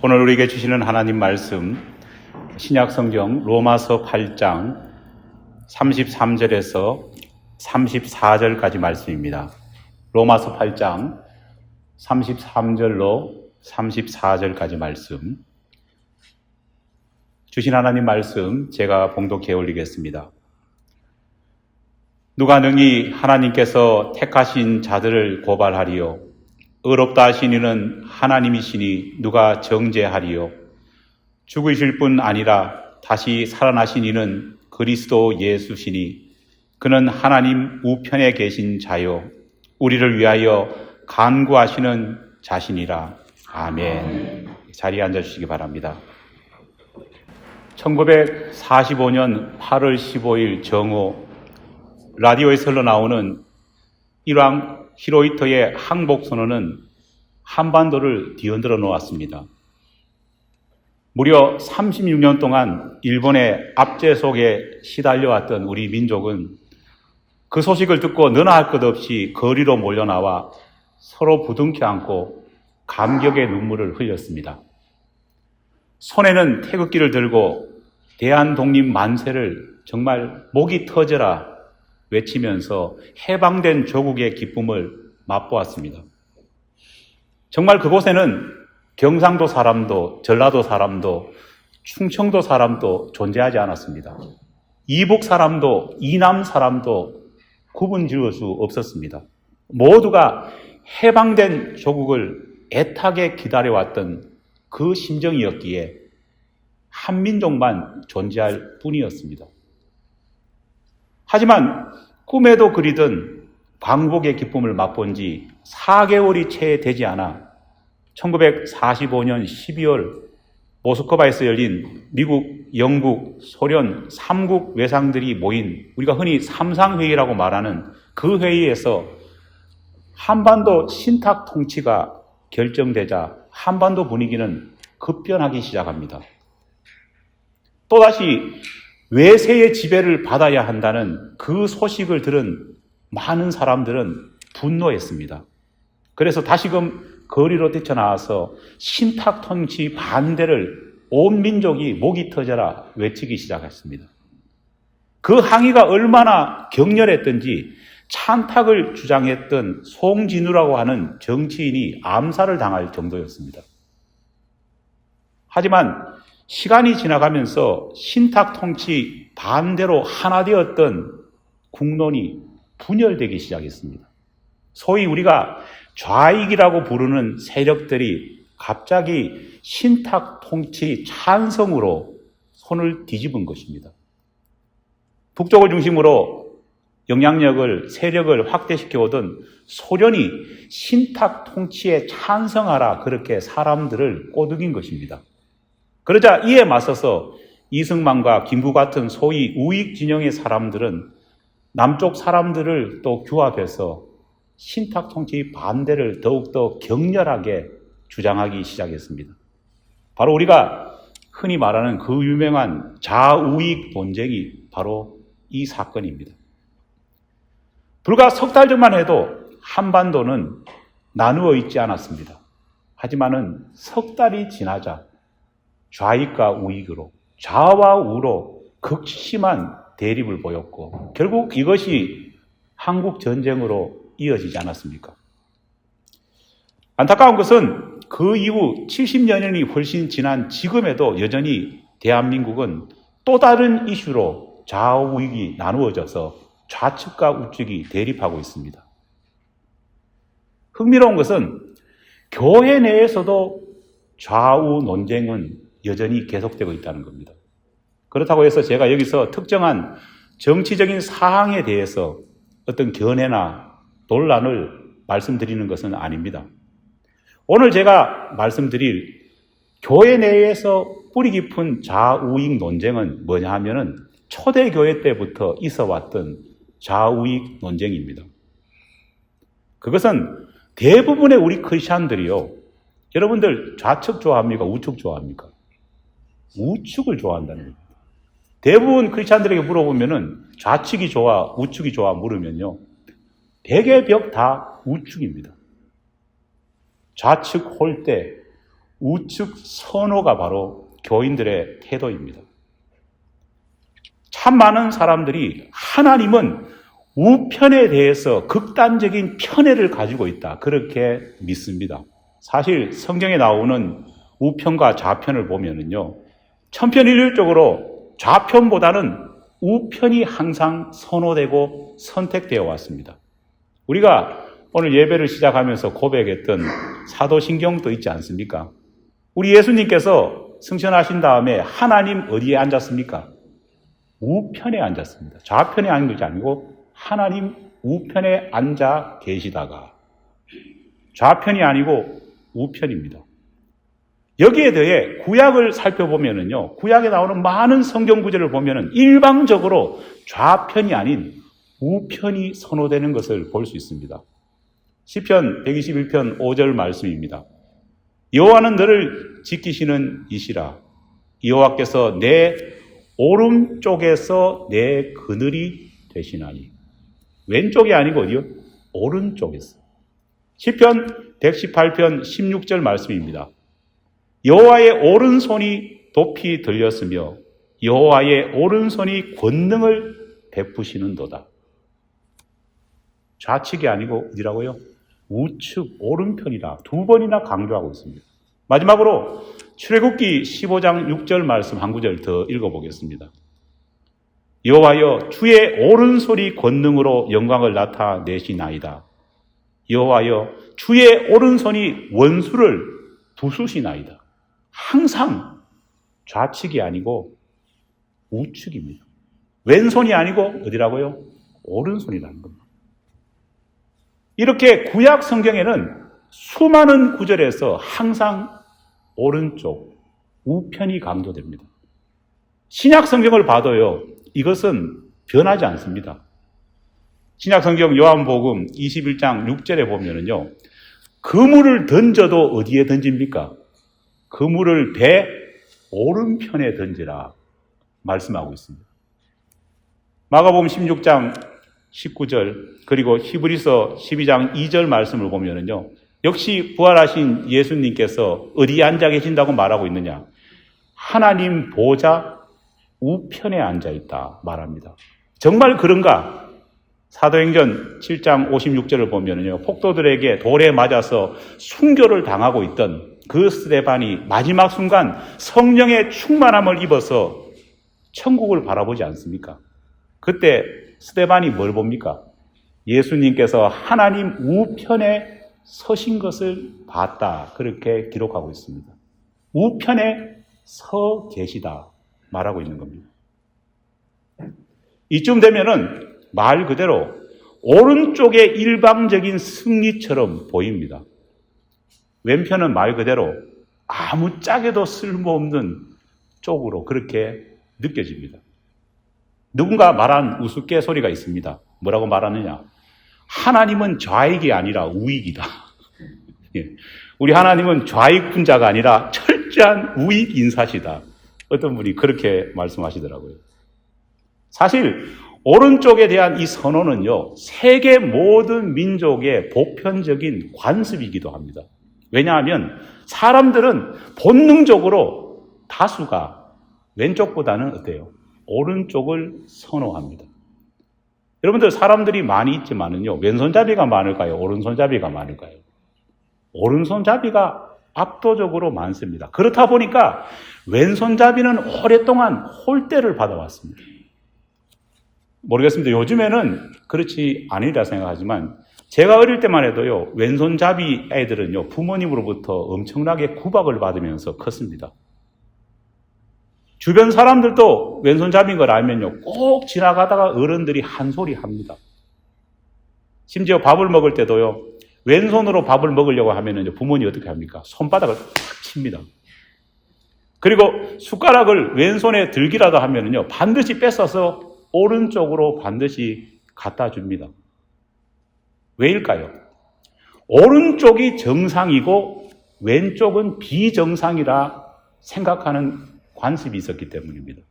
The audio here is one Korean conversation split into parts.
오늘 우리에게 주시는 하나님 말씀, 신약성경 로마서 8장 33절에서 34절까지 말씀입니다. 로마서 8장 33절로 34절까지 말씀. 주신 하나님 말씀 제가 봉독해 올리겠습니다. 누가 능히 하나님께서 택하신 자들을 고발하리요? 의롭다 하신 이는 하나님이시니 누가 정죄하리요? 죽으실 뿐 아니라 다시 살아나신 이는 그리스도 예수시니 그는 하나님 우편에 계신 자요 우리를 위하여 간구하시는 자신이라. 아멘. 자리에 앉아주시기 바랍니다. 1945년 8월 15일 정오 라디오에서 흘러나오는 일왕 히로히토의 항복선언은 한반도를 뒤흔들어 놓았습니다. 무려 36년 동안 일본의 압제 속에 시달려왔던 우리 민족은 그 소식을 듣고 너나 할 것 없이 거리로 몰려나와 서로 부둥켜 안고 감격의 눈물을 흘렸습니다. 손에는 태극기를 들고 대한독립 만세를 정말 목이 터져라 외치면서 해방된 조국의 기쁨을 맛보았습니다. 정말 그곳에는 경상도 사람도, 전라도 사람도, 충청도 사람도 존재하지 않았습니다. 이북 사람도, 이남 사람도 구분 지을 수 없었습니다. 모두가 해방된 조국을 애타게 기다려왔던 그 심정이었기에 한민족만 존재할 뿐이었습니다. 하지만 꿈에도 그리던 광복의 기쁨을 맛본 지 4개월이 채 되지 않아 1945년 12월 모스크바에서 열린 미국, 영국, 소련 3국 외상들이 모인 우리가 흔히 삼상회의라고 말하는 그 회의에서 한반도 신탁 통치가 결정되자 한반도 분위기는 급변하기 시작합니다. 또다시 외세의 지배를 받아야 한다는 그 소식을 들은 많은 사람들은 분노했습니다. 그래서 다시금 거리로 뛰쳐나와서 신탁 통치 반대를 온 민족이 목이 터져라 외치기 시작했습니다. 그 항의가 얼마나 격렬했던지 찬탁을 주장했던 송진우라고 하는 정치인이 암살을 당할 정도였습니다. 하지만 시간이 지나가면서 신탁 통치 반대로 하나 되었던 국론이 분열되기 시작했습니다. 소위 우리가 좌익이라고 부르는 세력들이 갑자기 신탁 통치 찬성으로 손을 뒤집은 것입니다. 북쪽을 중심으로 영향력을, 세력을 확대시켜 오던 소련이 신탁 통치에 찬성하라 그렇게 사람들을 꼬드긴 것입니다. 그러자 이에 맞서서 이승만과 김구 같은 소위 우익 진영의 사람들은 남쪽 사람들을 또 규합해서 신탁 통치 반대를 더욱더 격렬하게 주장하기 시작했습니다. 바로 우리가 흔히 말하는 그 유명한 좌우익 논쟁이 바로 이 사건입니다. 불과 석 달 전만 해도 한반도는 나누어 있지 않았습니다. 하지만은 석 달이 지나자 좌익과 우익으로, 좌와 우로 극심한 대립을 보였고 결국 이것이 한국 전쟁으로 이어지지 않았습니까? 안타까운 것은 그 이후 70년이 훨씬 지난 지금에도 여전히 대한민국은 또 다른 이슈로 좌우익이 나누어져서 좌측과 우측이 대립하고 있습니다. 흥미로운 것은 교회 내에서도 좌우 논쟁은 여전히 계속되고 있다는 겁니다. 그렇다고 해서 제가 여기서 특정한 정치적인 사항에 대해서 어떤 견해나 논란을 말씀드리는 것은 아닙니다. 오늘 제가 말씀드릴 교회 내에서 뿌리 깊은 좌우익 논쟁은 뭐냐 하면은 초대교회 때부터 있어 왔던 좌우익 논쟁입니다. 그것은 대부분의 우리 크리스찬들이요. 여러분들 좌측 좋아합니까? 우측 좋아합니까? 우측을 좋아한다는 겁니다. 대부분 크리스찬들에게 물어보면은 좌측이 좋아, 우측이 좋아 물으면요. 대개 벽 다 우측입니다. 좌측 홀대, 우측 선호가 바로 교인들의 태도입니다. 참 많은 사람들이 하나님은 우편에 대해서 극단적인 편애를 가지고 있다, 그렇게 믿습니다. 사실 성경에 나오는 우편과 좌편을 보면은요, 천편일률적으로 좌편보다는 우편이 항상 선호되고 선택되어 왔습니다. 우리가 오늘 예배를 시작하면서 고백했던 사도신경도 있지 않습니까? 우리 예수님께서 승천하신 다음에 하나님 어디에 앉았습니까? 우편에 앉았습니다. 좌편에 앉은 것이 아니고 하나님 우편에 앉아 계시다가, 좌편이 아니고 우편입니다. 여기에 대해 구약을 살펴보면은요, 구약에 나오는 많은 성경 구절을 보면은 일방적으로 좌편이 아닌 우편이 선호되는 것을 볼 수 있습니다. 시편 121편 5절 말씀입니다. 여호와는 너를 지키시는 이시라. 여호와께서 내 오른쪽에서 내 그늘이 되시나니. 왼쪽이 아니고 어디요? 오른쪽에서. 시편 118편 16절 말씀입니다. 여호와의 오른손이 높이 들렸으며 여호와의 오른손이 권능을 베푸시는도다. 좌측이 아니고 어디라고요? 우측, 오른편이라 두 번이나 강조하고 있습니다. 마지막으로 출애굽기 15장 6절 말씀 한 구절 더 읽어보겠습니다. 여호와여 주의 오른손이 권능으로 영광을 나타내시나이다. 여호와여 주의 오른손이 원수를 부수시나이다. 항상 좌측이 아니고 우측입니다. 왼손이 아니고 어디라고요? 오른손이라는 겁니다. 이렇게 구약 성경에는 수많은 구절에서 항상 오른쪽, 우편이 강조됩니다. 신약 성경을 봐도요, 이것은 변하지 않습니다. 신약 성경 요한복음 21장 6절에 보면은요, 그물을 던져도 어디에 던집니까? 그물을 배 오른편에 던지라 말씀하고 있습니다. 마가복음 16장 19절 그리고 히브리서 12장 2절 말씀을 보면은요, 역시 부활하신 예수님께서 어디에 앉아 계신다고 말하고 있느냐? 하나님 보좌 우편에 앉아 있다 말합니다. 정말 그런가? 사도행전 7장 56절을 보면은요, 폭도들에게 돌에 맞아서 순교를 당하고 있던 그 스데반이 마지막 순간 성령의 충만함을 입어서 천국을 바라보지 않습니까? 그때 스데반이 뭘 봅니까? 예수님께서 하나님 우편에 서신 것을 봤다, 그렇게 기록하고 있습니다. 우편에 서 계시다 말하고 있는 겁니다. 이쯤 되면은 말 그대로 오른쪽의 일방적인 승리처럼 보입니다. 왼편은 말 그대로 아무짝에도 쓸모없는 쪽으로 그렇게 느껴집니다. 누군가 말한 우스갯소리가 있습니다. 뭐라고 말하느냐? 하나님은 좌익이 아니라 우익이다. 우리 하나님은 좌익분자가 아니라 철저한 우익 인사시다. 어떤 분이 그렇게 말씀하시더라고요. 사실 오른쪽에 대한 이 선언은요, 세계 모든 민족의 보편적인 관습이기도 합니다. 왜냐하면 사람들은 본능적으로 다수가 왼쪽보다는 어때요? 오른쪽을 선호합니다. 여러분들, 사람들이 많이 있지만은요, 왼손잡이가 많을까요? 오른손잡이가 많을까요? 오른손잡이가 압도적으로 많습니다. 그렇다 보니까 왼손잡이는 오랫동안 홀대를 받아왔습니다. 모르겠습니다. 요즘에는 그렇지 아니라 생각하지만 제가 어릴 때만 해도요, 왼손잡이 애들은요, 부모님으로부터 엄청나게 구박을 받으면서 컸습니다. 주변 사람들도 왼손잡이인 걸 알면요, 꼭 지나가다가 어른들이 한 소리 합니다. 심지어 밥을 먹을 때도요, 왼손으로 밥을 먹으려고 하면은 부모님이 어떻게 합니까? 손바닥을 탁 칩니다. 그리고 숟가락을 왼손에 들기라도 하면은요, 반드시 뺏어서 오른쪽으로 반드시 갖다 줍니다. 왜일까요? 오른쪽이 정상이고 왼쪽은 비정상이라 생각하는 관습이 있었기 때문입니다.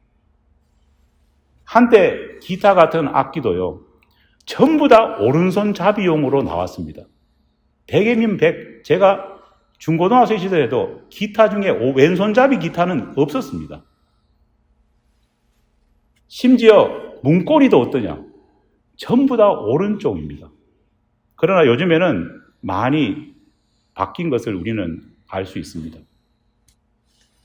한때 기타 같은 악기도요, 전부 다 오른손잡이용으로 나왔습니다. 백이면 백, 제가 중고등학생 시대에도 기타 중에 왼손잡이 기타는 없었습니다. 심지어 문고리도 어떠냐? 전부 다 오른쪽입니다. 그러나 요즘에는 많이 바뀐 것을 우리는 알 수 있습니다.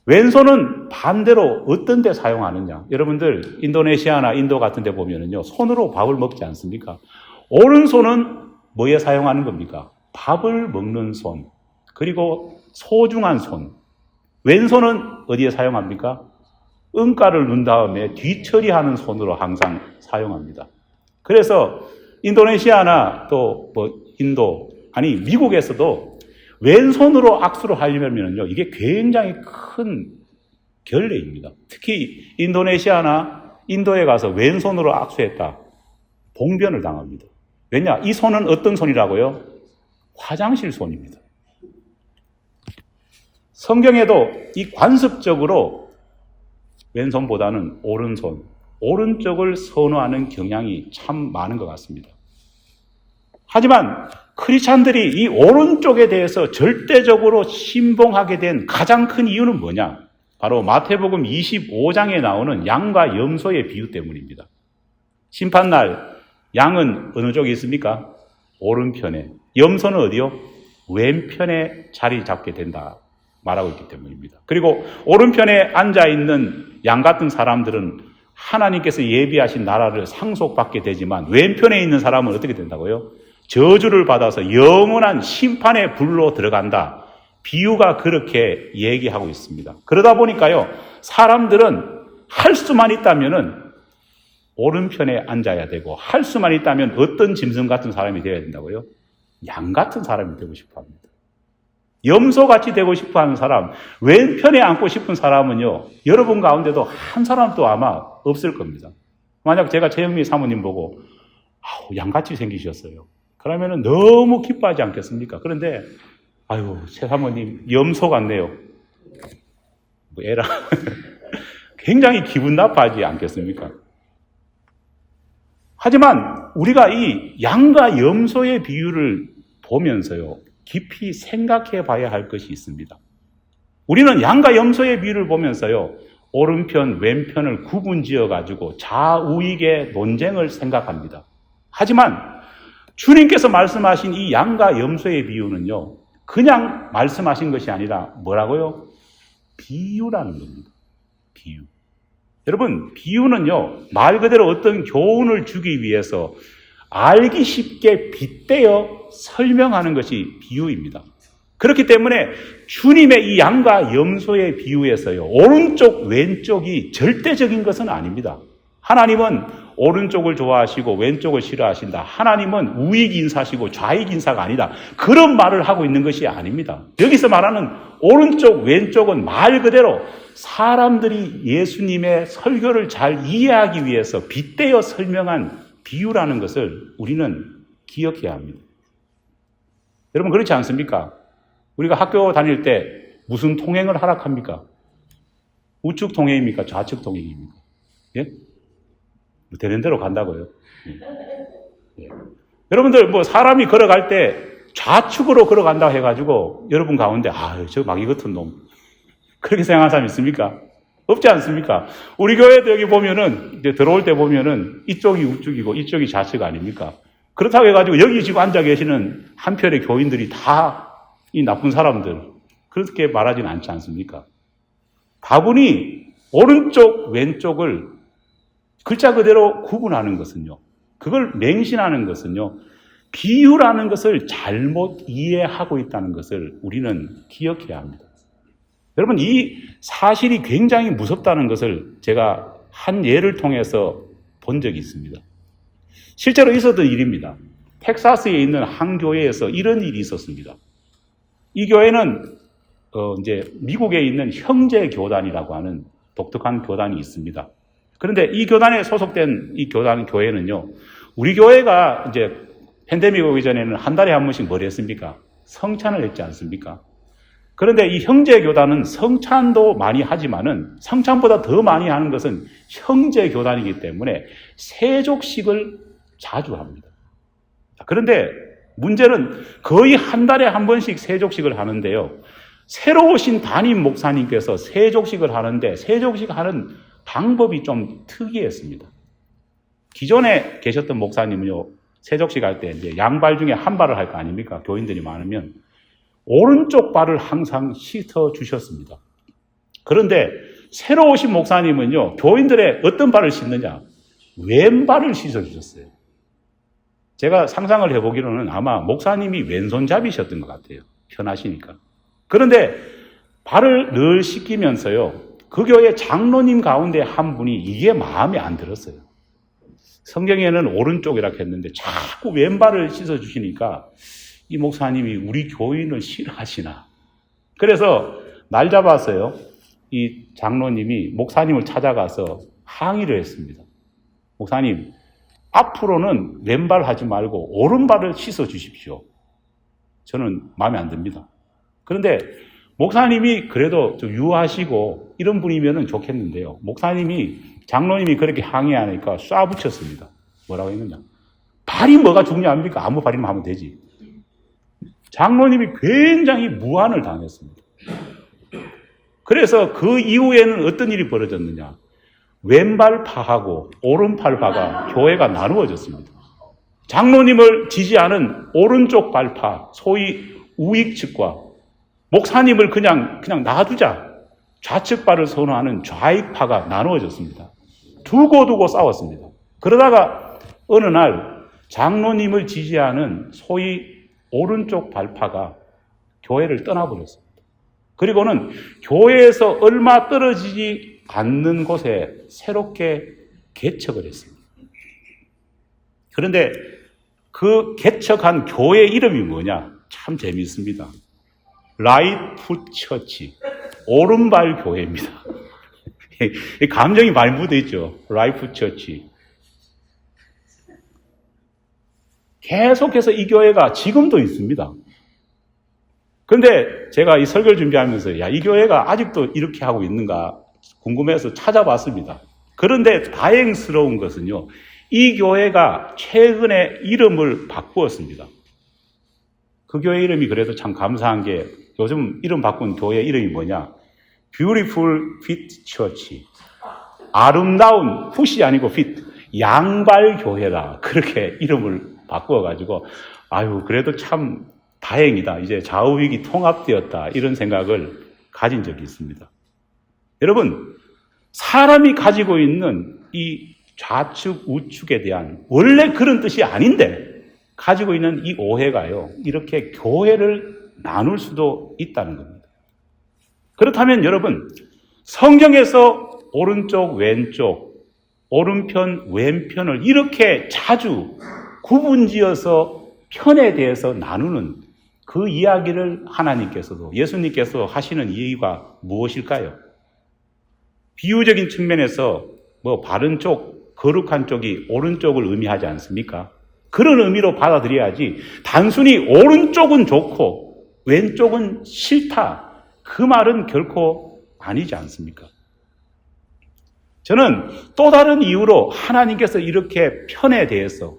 왼손은 반대로 어떤 데 사용하느냐? 여러분들 인도네시아나 인도 같은 데 보면은요, 손으로 밥을 먹지 않습니까? 오른손은 뭐에 사용하는 겁니까? 밥을 먹는 손, 그리고 소중한 손. 왼손은 어디에 사용합니까? 은가를 넣은 다음에 뒤처리하는 손으로 항상 사용합니다. 그래서 인도네시아나 또 인도, 아니 미국에서도 왼손으로 악수를 하려면요, 이게 굉장히 큰 결례입니다. 특히 인도네시아나 인도에 가서 왼손으로 악수했다, 봉변을 당합니다. 왜냐? 이 손은 어떤 손이라고요? 화장실 손입니다. 성경에도 이 관습적으로 왼손보다는 오른손, 오른쪽을 선호하는 경향이 참 많은 것 같습니다. 하지만 크리스찬들이 이 오른쪽에 대해서 절대적으로 신봉하게 된 가장 큰 이유는 뭐냐? 바로 마태복음 25장에 나오는 양과 염소의 비유 때문입니다. 심판날 양은 어느 쪽에 있습니까? 오른편에. 염소는 어디요? 왼편에 자리 잡게 된다 말하고 있기 때문입니다. 그리고 오른편에 앉아있는 양 같은 사람들은 하나님께서 예비하신 나라를 상속받게 되지만, 왼편에 있는 사람은 어떻게 된다고요? 저주를 받아서 영원한 심판의 불로 들어간다. 비유가 그렇게 얘기하고 있습니다. 그러다 보니까요, 사람들은 할 수만 있다면은 오른편에 앉아야 되고, 할 수만 있다면 어떤 짐승 같은 사람이 되어야 된다고요? 양 같은 사람이 되고 싶어 합니다. 염소같이 되고 싶어 하는 사람, 왼편에 앉고 싶은 사람은요, 여러분 가운데도 한 사람도 아마 없을 겁니다. 만약 제가 최영미 사모님 보고 양같이 생기셨어요, 그러면은 너무 기뻐하지 않겠습니까? 그런데 아유, 최 사모님 염소 같네요, 뭐 에라 굉장히 기분 나빠하지 않겠습니까? 하지만 우리가 이 양과 염소의 비유를 보면서요, 깊이 생각해 봐야 할 것이 있습니다. 우리는 양과 염소의 비유를 보면서요, 오른편, 왼편을 구분지어 가지고 좌우익의 논쟁을 생각합니다. 하지만 주님께서 말씀하신 이 양과 염소의 비유는요, 그냥 말씀하신 것이 아니라 뭐라고요? 비유라는 겁니다. 비유. 여러분, 비유는요, 말 그대로 어떤 교훈을 주기 위해서 알기 쉽게 빗대어 설명하는 것이 비유입니다. 그렇기 때문에 주님의 이 양과 염소의 비유에서요, 오른쪽, 왼쪽이 절대적인 것은 아닙니다. 하나님은 오른쪽을 좋아하시고 왼쪽을 싫어하신다. 하나님은 우익 인사시고 좌익 인사가 아니다. 그런 말을 하고 있는 것이 아닙니다. 여기서 말하는 오른쪽, 왼쪽은 말 그대로 사람들이 예수님의 설교를 잘 이해하기 위해서 빗대어 설명한 비유라는 것을 우리는 기억해야 합니다. 여러분, 그렇지 않습니까? 우리가 학교 다닐 때 무슨 통행을 하락합니까? 우측 통행입니까? 좌측 통행입니까? 예? 되는 대로 간다고요. 예. 여러분들, 뭐 사람이 걸어갈 때 좌측으로 걸어간다 해가지고 여러분 가운데 저 마귀 같은 놈, 그렇게 생각하는 사람 있습니까? 없지 않습니까? 우리 교회도 여기 보면은 이제 들어올 때 보면은 이쪽이 우측이고 이쪽이 좌측 아닙니까? 그렇다고 해가지고 여기 지금 앉아 계시는 한편의 교인들이 다 이 나쁜 사람들, 그렇게 말하지는 않지 않습니까? 다분히 오른쪽, 왼쪽을 글자 그대로 구분하는 것은요, 그걸 맹신하는 것은요, 비유라는 것을 잘못 이해하고 있다는 것을 우리는 기억해야 합니다. 여러분, 이 사실이 굉장히 무섭다는 것을 제가 한 예를 통해서 본 적이 있습니다. 실제로 있었던 일입니다. 텍사스에 있는 한 교회에서 이런 일이 있었습니다. 이 교회는 이제 미국에 있는 형제 교단이라고 하는 독특한 교단이 있습니다. 그런데 이 교단에 소속된 이 교회는요, 우리 교회가 이제 팬데믹 오기 전에는 한 달에 한 번씩 뭘 했습니까? 성찬을 했지 않습니까? 그런데 이 형제 교단은 성찬도 많이 하지만은 성찬보다 더 많이 하는 것은 형제 교단이기 때문에 세족식을 자주 합니다. 그런데 문제는 거의 한 달에 한 번씩 세족식을 하는데요. 새로 오신 담임 목사님께서 세족식을 하는데 세족식 하는 방법이 좀 특이했습니다. 기존에 계셨던 목사님은요, 세족식 할 때 이제 양발 중에 한 발을 할 거 아닙니까? 교인들이 많으면 오른쪽 발을 항상 씻어 주셨습니다. 그런데 새로 오신 목사님은요, 교인들의 어떤 발을 씻느냐? 왼발을 씻어 주셨어요. 제가 상상을 해보기로는 아마 목사님이 왼손잡이셨던 것 같아요. 편하시니까. 그런데 발을 늘 씻기면서요, 그 교회 장로님 가운데 한 분이 이게 마음에 안 들었어요. 성경에는 오른쪽이라 했는데 자꾸 왼발을 씻어주시니까 이 목사님이 우리 교인을 싫어하시나. 그래서 날 잡았어요. 이 장로님이 목사님을 찾아가서 항의를 했습니다. 목사님, 앞으로는 왼발 하지 말고 오른발을 씻어주십시오. 저는 마음에 안 듭니다. 그런데 목사님이 그래도 좀 유하시고 이런 분이면 좋겠는데요. 장로님이 그렇게 항의하니까 쏴붙였습니다. 뭐라고 했느냐? 발이 뭐가 중요합니까? 아무 발이면 하면 되지. 장로님이 굉장히 무안을 당했습니다. 그래서 그 이후에는 어떤 일이 벌어졌느냐? 왼발파하고 오른팔파가 교회가 나누어졌습니다. 장로님을 지지하는 오른쪽 발파, 소위 우익 측과 목사님을 그냥 놔두자, 좌측발을 선호하는 좌익파가 나누어졌습니다. 두고두고 싸웠습니다. 그러다가 어느 날 장로님을 지지하는 소위 오른쪽 발파가 교회를 떠나버렸습니다. 그리고는 교회에서 얼마 떨어지지 않는 곳에 새롭게 개척을 했습니다. 그런데 그 개척한 교회 이름이 뭐냐? 참 재미있습니다. 라이프 처치, 오른발 교회입니다. 감정이 많이 묻어 있죠. 라이프 처치. 계속해서 이 교회가 지금도 있습니다. 그런데 제가 이 설교를 준비하면서 이 교회가 아직도 이렇게 하고 있는가 궁금해서 찾아봤습니다. 그런데 다행스러운 것은요, 이 교회가 최근에 이름을 바꾸었습니다. 그 교회 이름이 그래도 참 감사한 게 요즘 이름 바꾼 교회 이름이 뭐냐? Beautiful Feet Church. 아름다운 풋이 아니고 fit. 양발 교회다. 그렇게 이름을 바꾸어가지고 그래도 참 다행이다. 이제 좌우익이 통합되었다. 이런 생각을 가진 적이 있습니다. 여러분, 사람이 가지고 있는 이 좌측, 우측에 대한 원래 그런 뜻이 아닌데 가지고 있는 이 오해가요, 이렇게 교회를 나눌 수도 있다는 겁니다. 그렇다면 여러분, 성경에서 오른쪽, 왼쪽, 오른편, 왼편을 이렇게 자주 구분지어서 편에 대해서 나누는 그 이야기를 하나님께서도, 예수님께서 하시는 이유가 무엇일까요? 비유적인 측면에서 바른 쪽, 거룩한 쪽이 오른쪽을 의미하지 않습니까? 그런 의미로 받아들여야지 단순히 오른쪽은 좋고 왼쪽은 싫다, 그 말은 결코 아니지 않습니까? 저는 또 다른 이유로 하나님께서 이렇게 편에 대해서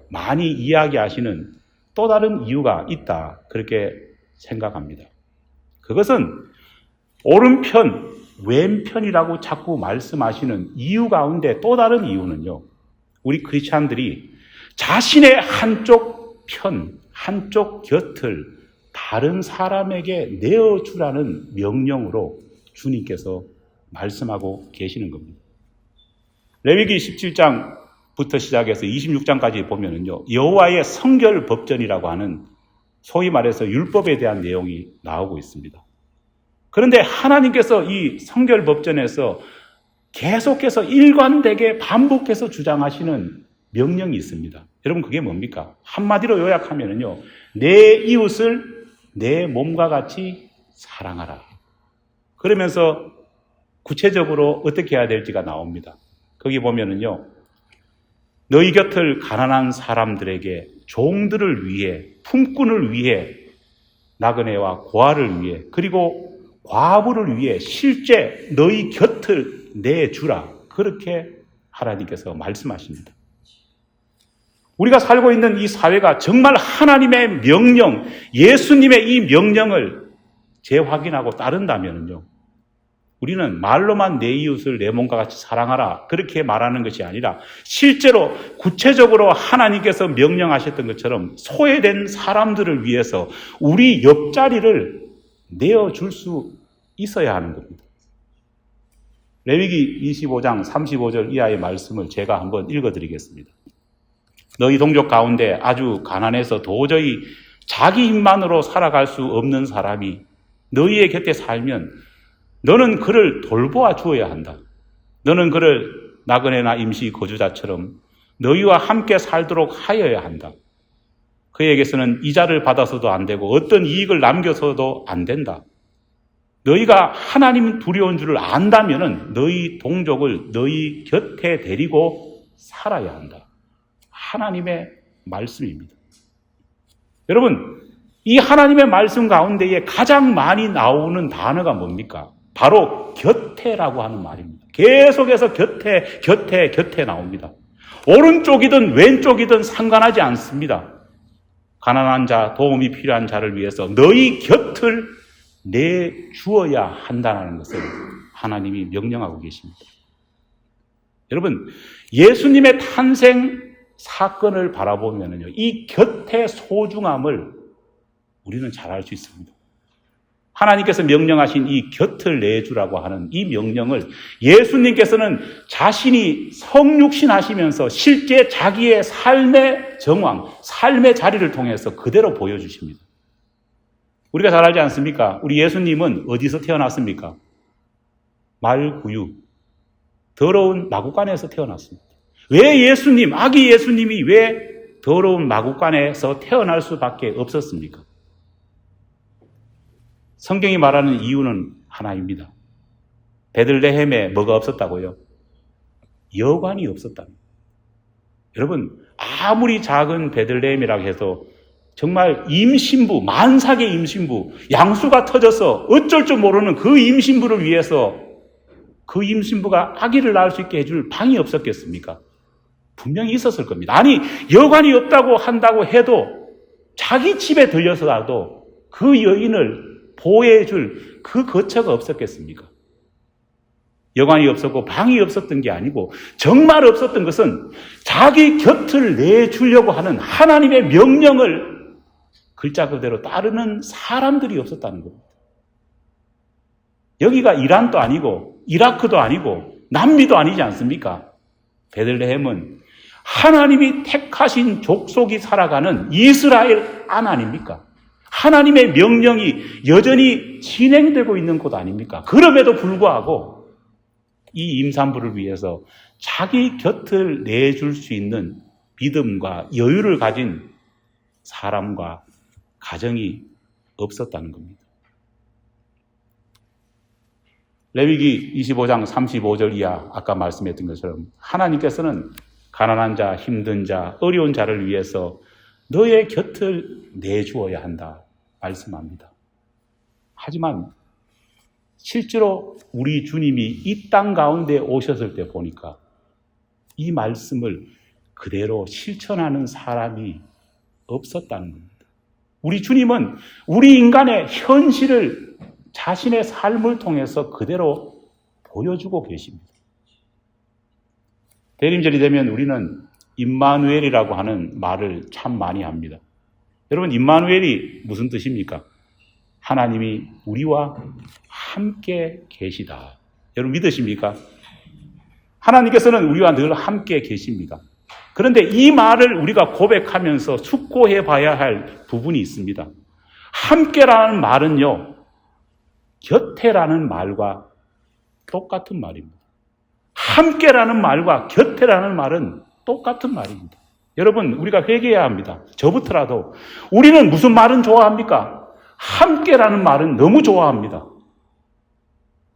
많이 이야기하시는 또 다른 이유가 있다, 그렇게 생각합니다. 그것은 오른편, 왼편이라고 자꾸 말씀하시는 이유 가운데 또 다른 이유는요, 우리 크리스찬들이 자신의 한쪽 편, 한쪽 곁을 다른 사람에게 내어주라는 명령으로 주님께서 말씀하고 계시는 겁니다. 레위기 17장부터 시작해서 26장까지 보면은요, 여호와의 성결 법전이라고 하는 소위 말해서 율법에 대한 내용이 나오고 있습니다. 그런데 하나님께서 이 성결 법전에서 계속해서 일관되게 반복해서 주장하시는 명령이 있습니다. 여러분, 그게 뭡니까? 한마디로 요약하면은요, 내 이웃을 내 몸과 같이 사랑하라. 그러면서 구체적으로 어떻게 해야 될지가 나옵니다. 거기 보면은요, 너희 곁을 가난한 사람들에게, 종들을 위해, 품꾼을 위해, 나그네와 고아를 위해, 그리고 과부를 위해 실제 너희 곁을 내주라. 그렇게 하나님께서 말씀하십니다. 우리가 살고 있는 이 사회가 정말 하나님의 명령, 예수님의 이 명령을 재확인하고 따른다면요, 우리는 말로만 내 이웃을 내 몸과 같이 사랑하라 그렇게 말하는 것이 아니라 실제로 구체적으로 하나님께서 명령하셨던 것처럼 소외된 사람들을 위해서 우리 옆자리를 내어줄 수 있어야 하는 겁니다. 레위기 25장 35절 이하의 말씀을 제가 한번 읽어드리겠습니다. 너희 동족 가운데 아주 가난해서 도저히 자기 힘만으로 살아갈 수 없는 사람이 너희의 곁에 살면 너는 그를 돌보아 주어야 한다. 너는 그를 나그네나 임시 거주자처럼 너희와 함께 살도록 하여야 한다. 그에게서는 이자를 받아서도 안 되고 어떤 이익을 남겨서도 안 된다. 너희가 하나님 두려운 줄을 안다면은 너희 동족을 너희 곁에 데리고 살아야 한다. 하나님의 말씀입니다. 여러분, 이 하나님의 말씀 가운데에 가장 많이 나오는 단어가 뭡니까? 바로 곁에라고 하는 말입니다. 계속해서 곁에 나옵니다. 오른쪽이든 왼쪽이든 상관하지 않습니다. 가난한 자, 도움이 필요한 자를 위해서 너희 곁을 내주어야 한다는 것을 하나님이 명령하고 계십니다. 여러분, 예수님의 탄생 사건을 바라보면요, 이 곁의 소중함을 우리는 잘 알 수 있습니다. 하나님께서 명령하신 이 곁을 내주라고 하는 이 명령을 예수님께서는 자신이 성육신 하시면서 실제 자기의 삶의 정황, 삶의 자리를 통해서 그대로 보여주십니다. 우리가 잘 알지 않습니까? 우리 예수님은 어디서 태어났습니까? 말구유, 더러운 마구간에서 태어났습니다. 왜 예수님, 아기 예수님이 왜 더러운 마구간에서 태어날 수밖에 없었습니까? 성경이 말하는 이유는 하나입니다. 베들레헴에 뭐가 없었다고요? 여관이 없었답니다. 여러분, 아무리 작은 베들레헴이라고 해서 정말 임신부, 만삭의 임신부, 양수가 터져서 어쩔 줄 모르는 그 임신부를 위해서 그 임신부가 아기를 낳을 수 있게 해줄 방이 없었겠습니까? 분명히 있었을 겁니다. 아니, 여관이 없다고 한다고 해도 자기 집에 들려서라도 그 여인을 보호해줄 그 거처가 없었겠습니까? 여관이 없었고 방이 없었던 게 아니고 정말 없었던 것은 자기 곁을 내주려고 하는 하나님의 명령을 글자 그대로 따르는 사람들이 없었다는 겁니다. 여기가 이란도 아니고 이라크도 아니고 남미도 아니지 않습니까? 베들레헴은 하나님이 택하신 족속이 살아가는 이스라엘 안 아닙니까? 하나님의 명령이 여전히 진행되고 있는 곳 아닙니까? 그럼에도 불구하고 이 임산부를 위해서 자기 곁을 내줄 수 있는 믿음과 여유를 가진 사람과 가정이 없었다는 겁니다. 레위기 25장 35절 이하 아까 말씀했던 것처럼 하나님께서는 가난한 자, 힘든 자, 어려운 자를 위해서 너의 곁을 내주어야 한다 말씀합니다. 하지만 실제로 우리 주님이 이 땅 가운데 오셨을 때 보니까 이 말씀을 그대로 실천하는 사람이 없었다는 겁니다. 우리 주님은 우리 인간의 현실을 자신의 삶을 통해서 그대로 보여주고 계십니다. 대림절이 되면 우리는 임마누엘이라고 하는 말을 참 많이 합니다. 여러분, 임마누엘이 무슨 뜻입니까? 하나님이 우리와 함께 계시다. 여러분 믿으십니까? 하나님께서는 우리와 늘 함께 계십니다. 그런데 이 말을 우리가 고백하면서 숙고해 봐야 할 부분이 있습니다. 함께라는 말은요, 곁에라는 말과 똑같은 말입니다. 함께라는 말과 곁에라는 말은 똑같은 말입니다. 여러분, 우리가 회개해야 합니다. 저부터라도. 우리는 무슨 말은 좋아합니까? 함께라는 말은 너무 좋아합니다.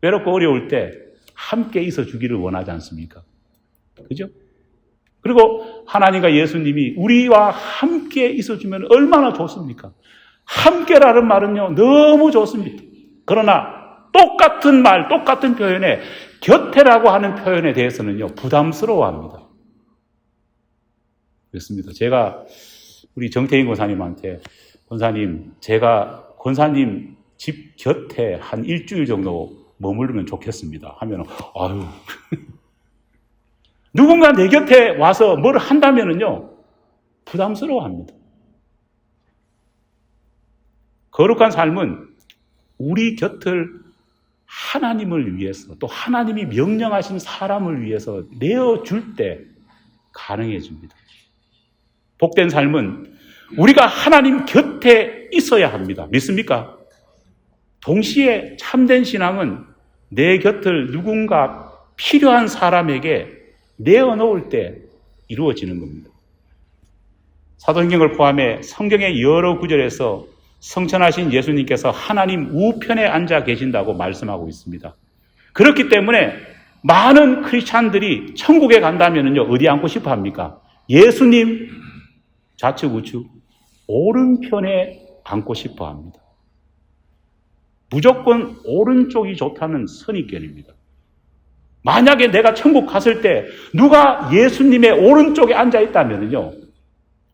외롭고 어려울 때 함께 있어 주기를 원하지 않습니까? 그죠? 그리고 하나님과 예수님이 우리와 함께 있어 주면 얼마나 좋습니까? 함께라는 말은요, 너무 좋습니다. 그러나 똑같은 말, 똑같은 표현에 곁에라고 하는 표현에 대해서는요, 부담스러워합니다. 그렇습니다. 제가 우리 정태인 권사님한테 권사님, 제가 권사님 집 곁에 한 일주일 정도 머무르면 좋겠습니다. 하면 아유 누군가 내 곁에 와서 뭘 한다면은요 부담스러워합니다. 거룩한 삶은 우리 곁을 하나님을 위해서 또 하나님이 명령하신 사람을 위해서 내어줄 때 가능해집니다. 복된 삶은 우리가 하나님 곁에 있어야 합니다. 믿습니까? 동시에 참된 신앙은 내 곁을 누군가 필요한 사람에게 내어놓을 때 이루어지는 겁니다. 사도행전을 포함해 성경의 여러 구절에서 성천하신 예수님께서 하나님 우편에 앉아 계신다고 말씀하고 있습니다. 그렇기 때문에 많은 크리스찬들이 천국에 간다면요 어디 앉고 싶어 합니까? 예수님 좌측 우측 오른편에 앉고 싶어 합니다. 무조건 오른쪽이 좋다는 선입견입니다. 만약에 내가 천국 갔을 때 누가 예수님의 오른쪽에 앉아 있다면요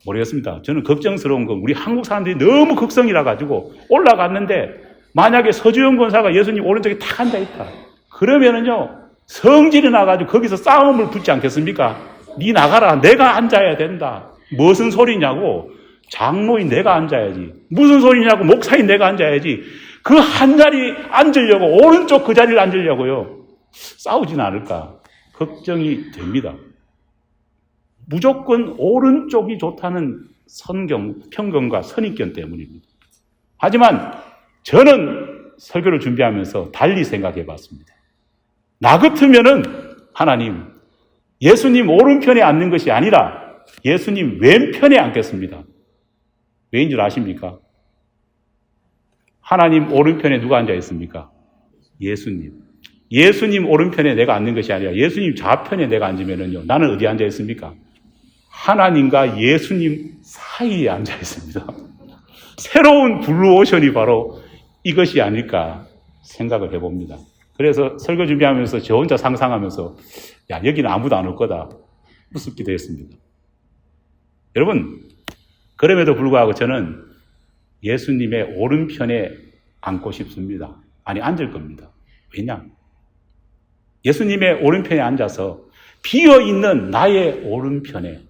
모르겠습니다. 저는 걱정스러운 건 우리 한국 사람들이 너무 극성이라 가지고 올라갔는데 만약에 서주영 권사가 예수님 오른쪽에 탁 앉아 있다. 그러면은요 성질이 나가지고 거기서 싸움을 붙지 않겠습니까? 니 나가라. 내가 앉아야 된다. 무슨 소리냐고. 장로인 내가 앉아야지. 무슨 소리냐고. 목사인 내가 앉아야지. 그 한 자리 앉으려고 오른쪽 그 자리를 앉으려고요. 싸우지는 않을까. 걱정이 됩니다. 무조건 오른쪽이 좋다는 편견과 선입견 때문입니다. 하지만 저는 설교를 준비하면서 달리 생각해 봤습니다. 나 같으면은 하나님, 예수님 오른편에 앉는 것이 아니라 예수님 왼편에 앉겠습니다. 왜인 줄 아십니까? 하나님 오른편에 누가 앉아 있습니까? 예수님. 예수님 오른편에 내가 앉는 것이 아니라 예수님 좌편에 내가 앉으면은요, 나는 어디 앉아 있습니까? 하나님과 예수님 사이에 앉아 있습니다. 새로운 블루오션이 바로 이것이 아닐까 생각을 해봅니다. 그래서 설교 준비하면서 저 혼자 상상하면서 야 여기는 아무도 안 올 거다 우습기도 했습니다. 여러분 그럼에도 불구하고 저는 예수님의 오른편에 앉고 싶습니다. 아니 앉을 겁니다. 왜냐? 예수님의 오른편에 앉아서 비어있는 나의 오른편에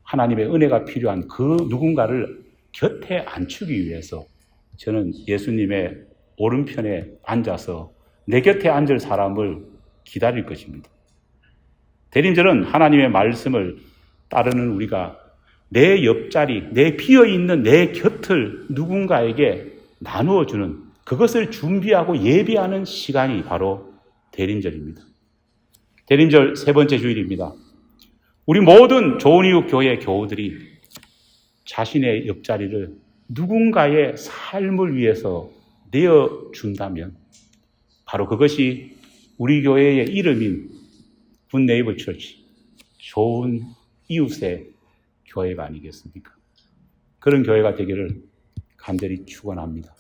하나님의 은혜가 필요한 그 누군가를 곁에 앉추기 위해서 저는 예수님의 오른편에 앉아서 내 곁에 앉을 사람을 기다릴 것입니다. 대림절은 하나님의 말씀을 따르는 우리가 내 옆자리, 내 비어있는 내 곁을 누군가에게 나누어주는 그것을 준비하고 예비하는 시간이 바로 대림절입니다. 대림절 세 번째 주일입니다. 우리 모든 좋은 이웃 교회 교우들이 자신의 옆자리를 누군가의 삶을 위해서 내어준다면 바로 그것이 우리 교회의 이름인 굿 네이버 처치, 좋은 이웃의 교회가 아니겠습니까? 그런 교회가 되기를 간절히 축원합니다.